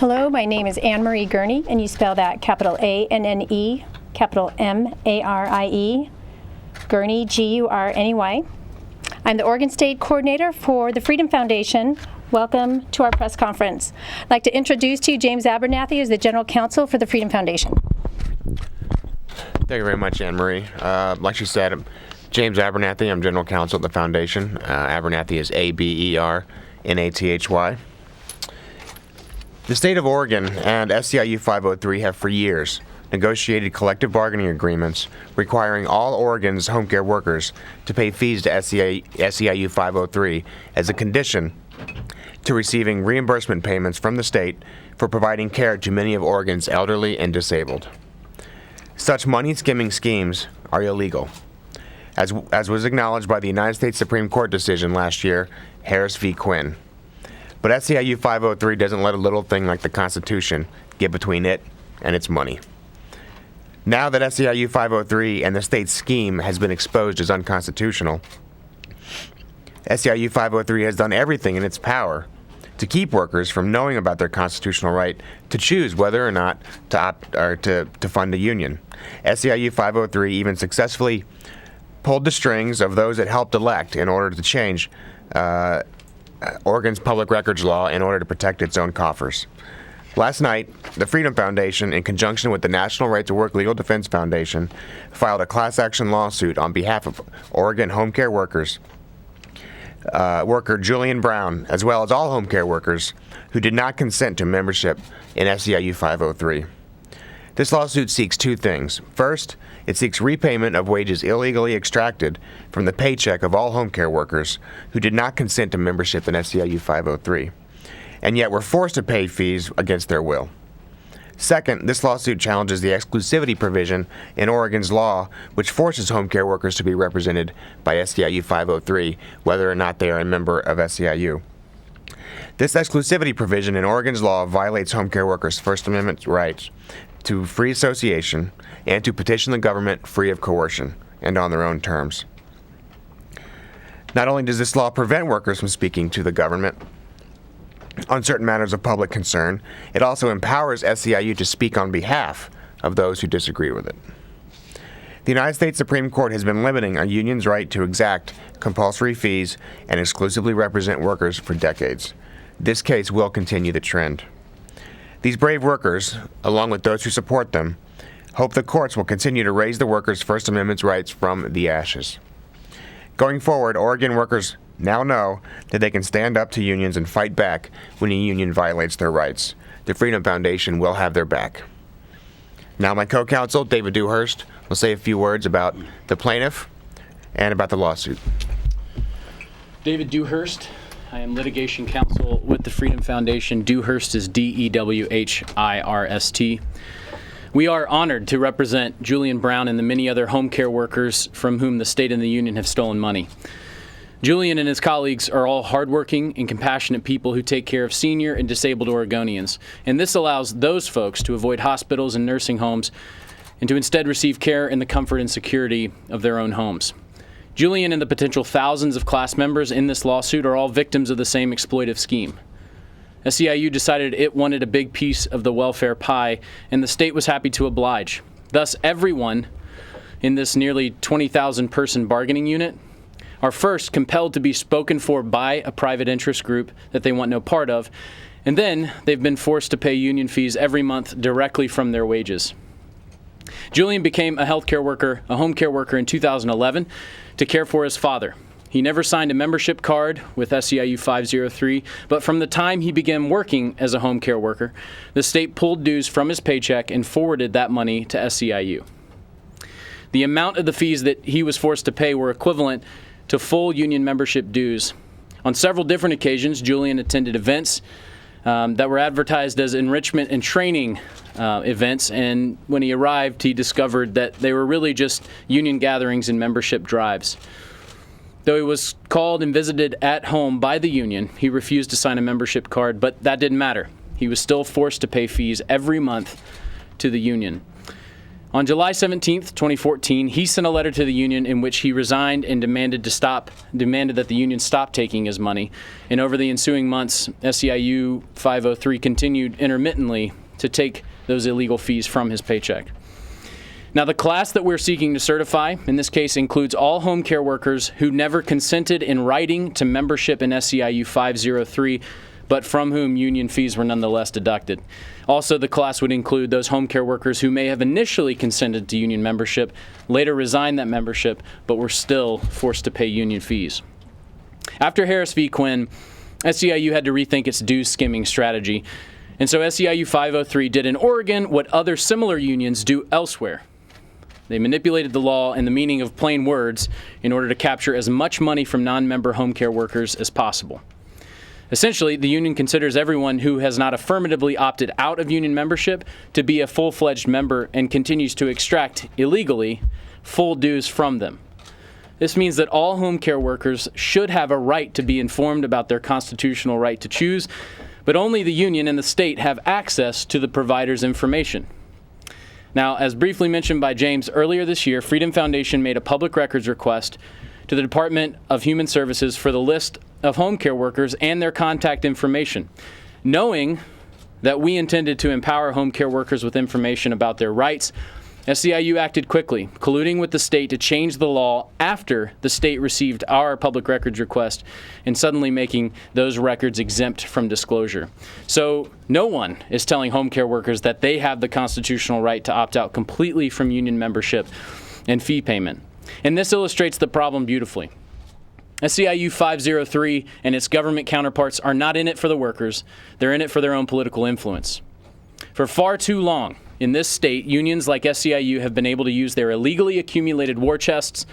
Hello, my name is Anne Marie Gurney, and you spell that capital A-N-N-E, capital M-A-R-I-E, Gurney, G-U-R-N-E-Y. I'm the Oregon State Coordinator for the Freedom Foundation. Welcome to our press conference. I'd like to introduce to you James Abernathy, who's the General Counsel for the Freedom Foundation. Thank you very much, Anne Marie. Like she said, I'm James Abernathy. I'm General Counsel at the Foundation. Abernathy is A-B-E-R-N-A-T-H-Y. The state of Oregon and SEIU 503 have for years negotiated collective bargaining agreements requiring all Oregon's home care workers to pay fees to SEIU 503 as a condition to receiving reimbursement payments from the state for providing care to many of Oregon's elderly and disabled. Such money-skimming schemes are illegal, as was acknowledged by the United States Supreme Court decision last year, Harris v. Quinn. But SEIU 503 doesn't let a little thing like the Constitution get between it and its money. Now that SEIU 503 and the state's scheme has been exposed as unconstitutional, SEIU 503 has done everything in its power to keep workers from knowing about their constitutional right to choose whether or not to opt or to fund a union. SEIU 503 even successfully pulled the strings of those it helped elect in order to change Oregon's public records law in order to protect its own coffers. Last night, the Freedom Foundation, in conjunction with the National Right to Work Legal Defense Foundation, filed a class action lawsuit on behalf of Oregon home care worker Julian Brown, as well as all home care workers who did not consent to membership in SEIU 503. This lawsuit seeks two things. First, it seeks repayment of wages illegally extracted from the paycheck of all home care workers who did not consent to membership in SEIU 503, and yet were forced to pay fees against their will. Second, this lawsuit challenges the exclusivity provision in Oregon's law, which forces home care workers to be represented by SEIU 503, whether or not they are a member of SEIU. This exclusivity provision in Oregon's law violates home care workers' First Amendment rights to free association and to petition the government free of coercion and on their own terms. Not only does this law prevent workers from speaking to the government on certain matters of public concern, it also empowers SEIU to speak on behalf of those who disagree with it. The United States Supreme Court has been limiting a union's right to exact compulsory fees and exclusively represent workers for decades. This case will continue the trend. These brave workers, along with those who support them, hope the courts will continue to raise the workers' First Amendment rights from the ashes. Going forward, Oregon workers now know that they can stand up to unions and fight back when a union violates their rights. The Freedom Foundation will have their back. Now my co-counsel, David Dewhurst, will say a few words about the plaintiff and about the lawsuit. David Dewhurst. I am litigation counsel with the Freedom Foundation. Dewhurst is D-E-W-H-I-R-S-T. We are honored to represent Julian Brown and the many other home care workers from whom the state and the union have stolen money. Julian and his colleagues are all hardworking and compassionate people who take care of senior and disabled Oregonians, and this allows those folks to avoid hospitals and nursing homes and to instead receive care in the comfort and security of their own homes. Julian and the potential thousands of class members in this lawsuit are all victims of the same exploitive scheme. SEIU decided it wanted a big piece of the welfare pie, and the state was happy to oblige. Thus, everyone in this nearly 20,000 person bargaining unit are first compelled to be spoken for by a private interest group that they want no part of, and then they've been forced to pay union fees every month directly from their wages. Julian became a home care worker in 2011 to care for his father. He never signed a membership card with SEIU 503, but from the time he began working as a home care worker, the state pulled dues from his paycheck and forwarded that money to SEIU. The amount of the fees that he was forced to pay were equivalent to full union membership dues. On several different occasions, Julian attended events that were advertised as enrichment and training events, and when he arrived, he discovered that they were really just union gatherings and membership drives. Though he was called and visited at home by the union, he refused to sign a membership card, but that didn't matter. He was still forced to pay fees every month to the union. On July 17th, 2014, he sent a letter to the union in which he resigned and demanded that the union stop taking his money. And over the ensuing months, SEIU 503 continued intermittently to take those illegal fees from his paycheck. Now, the class that we're seeking to certify, in this case, includes all home care workers who never consented in writing to membership in SEIU 503, but from whom union fees were nonetheless deducted. Also, the class would include those home care workers who may have initially consented to union membership, later resigned that membership, but were still forced to pay union fees. After Harris v. Quinn, SEIU had to rethink its dues skimming strategy, and so SEIU 503 did in Oregon what other similar unions do elsewhere. They manipulated the law and the meaning of plain words in order to capture as much money from non-member home care workers as possible. Essentially, the union considers everyone who has not affirmatively opted out of union membership to be a full-fledged member and continues to extract, illegally, full dues from them. This means that all home care workers should have a right to be informed about their constitutional right to choose, but only the union and the state have access to the provider's information. Now, as briefly mentioned by James earlier this year, Freedom Foundation made a public records request to the Department of Human Services for the list of home care workers and their contact information, knowing that we intended to empower home care workers with information about their rights. SEIU acted quickly, colluding with the state to change the law after the state received our public records request and suddenly making those records exempt from disclosure. So no one is telling home care workers that they have the constitutional right to opt out completely from union membership and fee payment. And this illustrates the problem beautifully. SEIU 503 and its government counterparts are not in it for the workers. They're in it for their own political influence. For far too long, in this state, unions like SEIU have been able to use their illegally accumulated war chests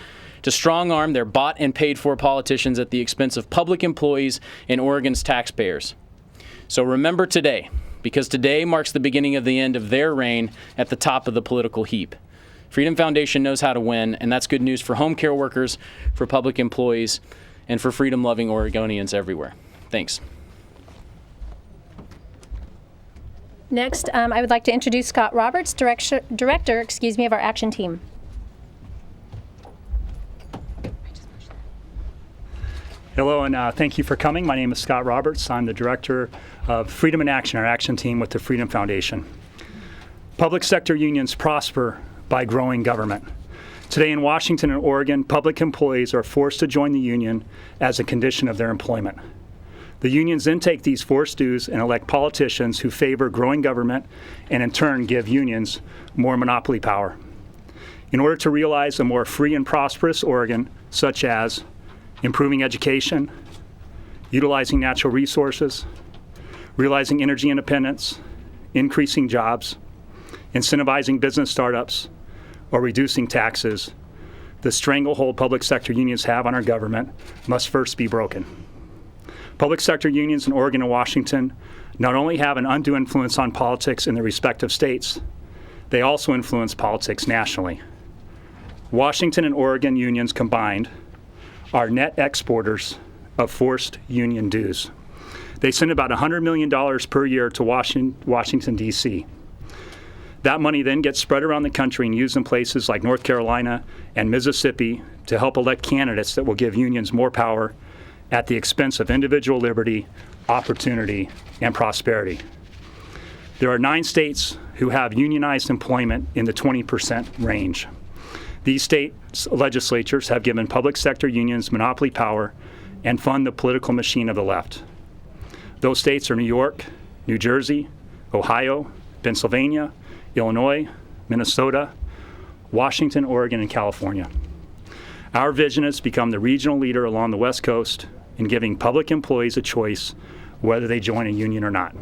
to strong-arm their bought and paid-for politicians at the expense of public employees and Oregon's taxpayers. So remember today, because today marks the beginning of the end of their reign at the top of the political heap. Freedom Foundation knows how to win, and that's good news for home care workers, for public employees, and for freedom-loving Oregonians everywhere. Thanks. Next, I would like to introduce Scott Roberts, director of our action team. Hello, and thank you for coming. My name is Scott Roberts. I'm the director of Freedom in Action, our action team with the Freedom Foundation. Public sector unions prosper by growing government. Today in Washington and Oregon, public employees are forced to join the union as a condition of their employment. The unions then take these forced dues and elect politicians who favor growing government and in turn give unions more monopoly power. In order to realize a more free and prosperous Oregon, such as improving education, utilizing natural resources, realizing energy independence, increasing jobs, incentivizing business startups, or reducing taxes, the stranglehold public sector unions have on our government must first be broken. Public sector unions in Oregon and Washington not only have an undue influence on politics in their respective states, they also influence politics nationally. Washington and Oregon unions combined are net exporters of forced union dues. They send about $100 million per year to Washington, D.C. That money then gets spread around the country and used in places like North Carolina and Mississippi to help elect candidates that will give unions more power at the expense of individual liberty, opportunity, and prosperity. There are 9 states who have unionized employment in the 20% range. These state legislatures have given public sector unions monopoly power and fund the political machine of the left. Those states are New York, New Jersey, Ohio, Pennsylvania, Illinois, Minnesota, Washington, Oregon, and California. Our vision is to become the regional leader along the West Coast in giving public employees a choice whether they join a union or not.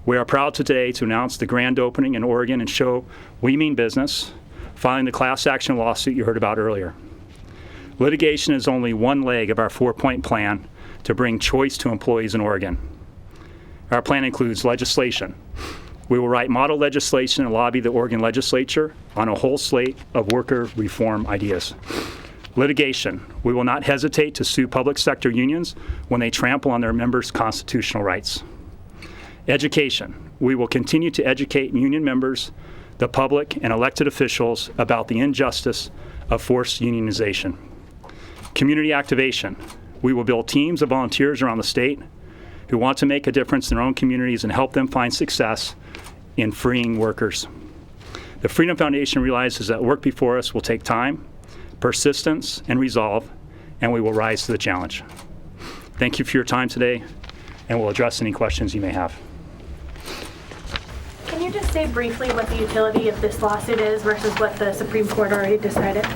We are proud today to announce the grand opening in Oregon and show we mean business, filing the class action lawsuit you heard about earlier. Litigation is only one leg of our 4-point plan to bring choice to employees in Oregon. Our plan includes legislation. We will write model legislation and lobby the Oregon legislature on a whole slate of worker reform ideas. Litigation. We will not hesitate to sue public sector unions when they trample on their members' constitutional rights. Education. We will continue to educate union members the public, and elected officials about the injustice of forced unionization. Community activation. We will build teams of volunteers around the state who want to make a difference in their own communities and help them find success in freeing workers. The Freedom Foundation realizes that work before us will take time, persistence, and resolve, and we will rise to the challenge. Thank you for your time today, and we'll address any questions you may have. Can you just say briefly what the utility of this lawsuit is versus what the Supreme Court already decided?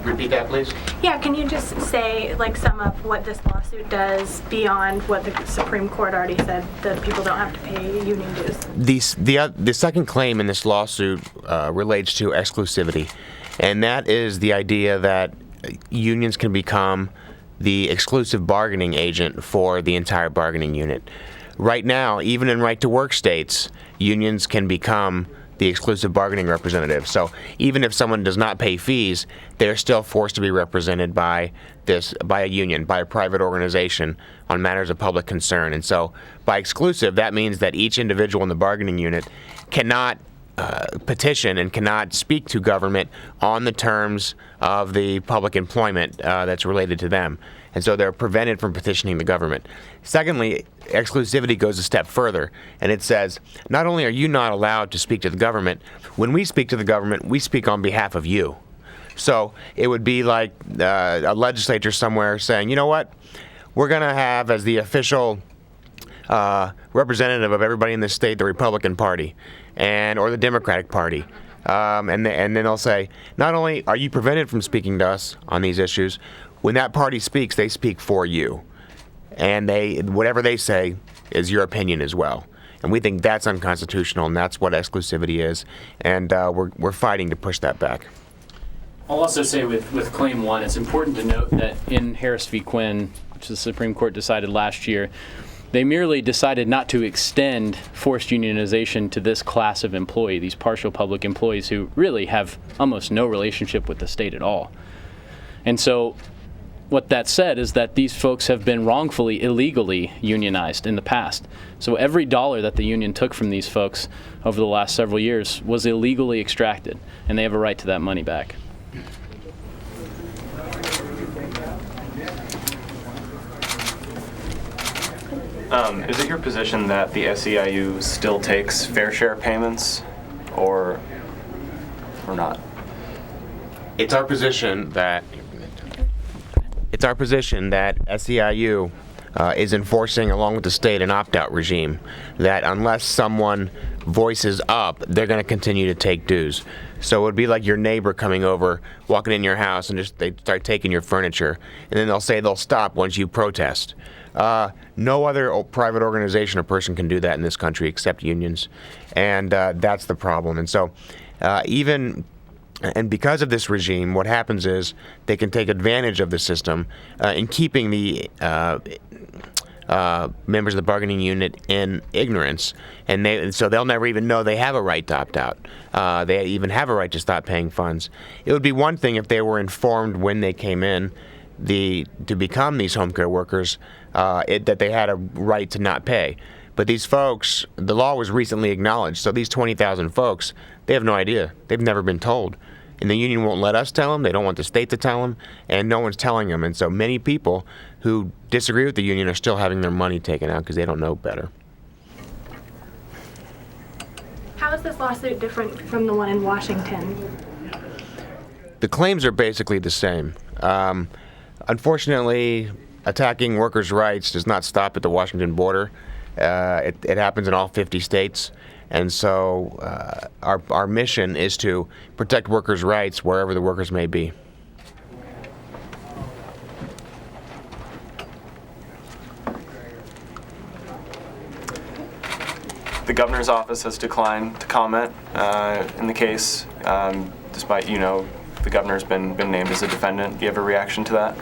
Repeat that, please. Yeah, can you just say, sum up what this lawsuit does beyond what the Supreme Court already said, that people don't have to pay union dues? The second claim in this lawsuit relates to exclusivity, and that is the idea that unions can become the exclusive bargaining agent for the entire bargaining unit. Right now, even in right-to-work states, unions can become the exclusive bargaining representative. So even if someone does not pay fees, they're still forced to be represented by a union, by a private organization on matters of public concern. And so by exclusive, that means that each individual in the bargaining unit cannot petition and cannot speak to government on the terms of the public employment that's related to them. And so they're prevented from petitioning the government. Secondly, exclusivity goes a step further, and it says, not only are you not allowed to speak to the government, when we speak to the government, we speak on behalf of you. So it would be like a legislature somewhere saying, you know what, we're going to have as the official representative of everybody in this state the Republican Party or the Democratic Party. And then they'll say, not only are you prevented from speaking to us on these issues, when that party speaks, they speak for you. And whatever they say is your opinion as well. And we think that's unconstitutional, and that's what exclusivity is. And we're fighting to push that back. I'll also say with Claim 1, it's important to note that in Harris v. Quinn, which the Supreme Court decided last year, they merely decided not to extend forced unionization to this class of employee, these partial public employees who really have almost no relationship with the state at all. And so what that said is that these folks have been wrongfully, illegally unionized in the past. So every dollar that the union took from these folks over the last several years was illegally extracted, and they have a right to that money back. Is it your position that the SEIU still takes fair share payments, or not? It's our position that SEIU is enforcing, along with the state, an opt-out regime, that unless someone voices up, they're going to continue to take dues. So it would be like your neighbor coming over, walking in your house, and they start taking your furniture, and then they'll say they'll stop once you protest. No other private organization or person can do that in this country except unions, and that's the problem. And so and because of this regime, what happens is they can take advantage of the system in keeping the members of the bargaining unit in ignorance, and so they'll never even know they have a right to opt out. They even have a right to stop paying funds. It would be one thing if they were informed when they came in to become these home care workers that they had a right to not pay. But these folks, the law was recently acknowledged, so these 20,000 folks, they have no idea. They've never been told. And the union won't let us tell them, they don't want the state to tell them, and no one's telling them. And so many people who disagree with the union are still having their money taken out because they don't know better. How is this lawsuit different from the one in Washington? The claims are basically the same. Unfortunately, attacking workers' rights does not stop at the Washington border. It happens in all 50 states. And so our mission is to protect workers' rights wherever the workers may be. The governor's office has declined to comment in the case, despite, the governor's been named as a defendant. Do you have a reaction to that?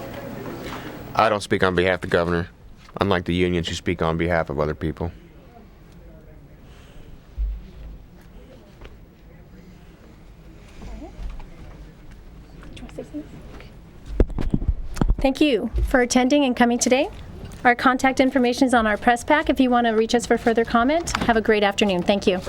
I don't speak on behalf of the governor, unlike the unions who speak on behalf of other people. Thank you for attending and coming today. Our contact information is on our press pack if you want to reach us for further comment. Have a great afternoon. Thank you.